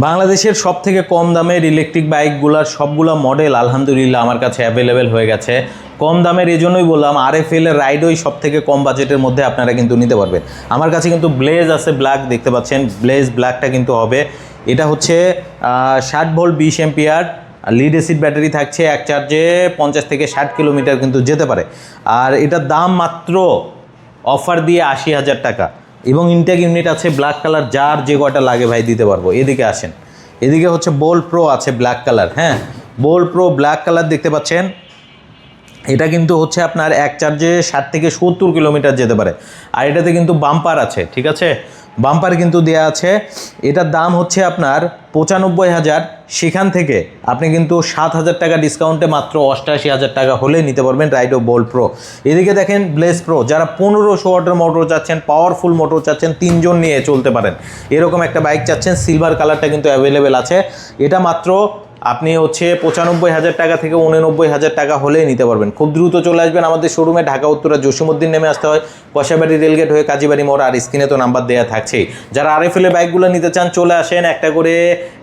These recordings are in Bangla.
বাংলাদেশের সবথেকে কম দামের ইলেকট্রিক বাইকগুলোর সবগুলো মডেল আলহামদুলিল্লাহ আমার কাছে অ্যাভেলেবেল হয়ে গেছে। কম দামের এই জন্যই বললাম, RFL এর রাইডোই সবথেকে কম বাজেটের মধ্যে আপনারা কিন্তু নিতে পারবেন। আমার কাছে কিন্তু ব্লেজ আছে ব্ল্যাক, দেখতে পাচ্ছেন ব্লেজ ব্ল্যাকটা কিন্তু হবে। এটা হচ্ছে 60 volt 20 ampere lead acid battery থাকছে, এক চার্জে 50 থেকে 60 কিলোমিটার কিন্তু যেতে পারে। আর এটার দাম মাত্র অফার দিয়ে 80,000 টাকা এবং ইনটেক ইউনিট আছে ব্ল্যাক কালার, যার যে কয়টা লাগে ভাই দিতে পারবো। এদিকে আসেন, এদিকে হচ্ছে বোল্ড প্রো আছে ব্ল্যাক কালার। হ্যাঁ, বোল্ড প্রো ব্ল্যাক কালার দেখতে পাচ্ছেন। এটা কিন্তু হচ্ছে আপনার এক চার্জে 60 থেকে 70 কিলোমিটার যেতে পারে। আর এটাতে কিন্তু বাম্পার আছে, ঠিক আছে, বাম্পার কিন্তু দেওয়া আছে। এটার দাম হচ্ছে আপনার 95,000, সেখান থেকে আপনি কিন্তু 7,000 টাকা ডিসকাউন্টে মাত্র 88,000 টাকা হলে নিতে পারবেন রাইডো বোল্ড প্রো। এদিকে দেখেন ব্লেজ প্রো, যারা 1500 ওয়াটের মোটর চাচ্ছেন, পাওয়ারফুল মোটর চাচ্ছেন, 3 জন নিয়ে চলতে পারেন এরকম একটা বাইক চাচ্ছেন, সিলভার কালারটা কিন্তু অ্যাভেলেবেল আছে। এটা মাত্র আপনি হচ্ছে 95,000 টাকা থেকে 89,000 টাকা হলেই নিতে পারবেন। খুব দ্রুত চলে আসবেন আমাদের শোরুমে, ঢাকা উত্তরা জসিমউদ্দিন নেমে আসতে হয়, কষাবাড়ি রেলগেট হয়ে কাজীবাড়ি মোড়, আর স্ক্রিনে তো নাম্বার দেওয়া থাকছেই। যারা RFL এর বাইকগুলো নিতে চান চলে আসেন, একটা করে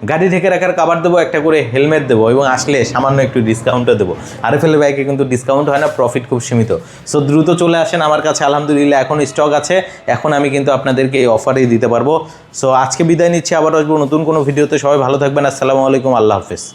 গাড়ি ঢেকে রাখার কাভার দেবো, একটা করে হেলমেট দেবো এবং আসলে সামান্য একটু ডিসকাউন্টও দেবো। RFL এর বাইকে কিন্তু ডিসকাউন্ট হয় না, প্রফিট খুব সীমিত। সো দ্রুত চলে আসেন আমার কাছে, আলহামদুলিল্লাহ এখন স্টক আছে, এখন আমি কিন্তু আপনাদেরকে এই অফারেই দিতে পারবো। সো আজকে বিদায় নিচ্ছি, আবার আসবো নতুন কোনো ভিডিওতে। সবাই ভালো থাকবেন, আসসালামু আলাইকুম, আল্লাহ হাফেজ।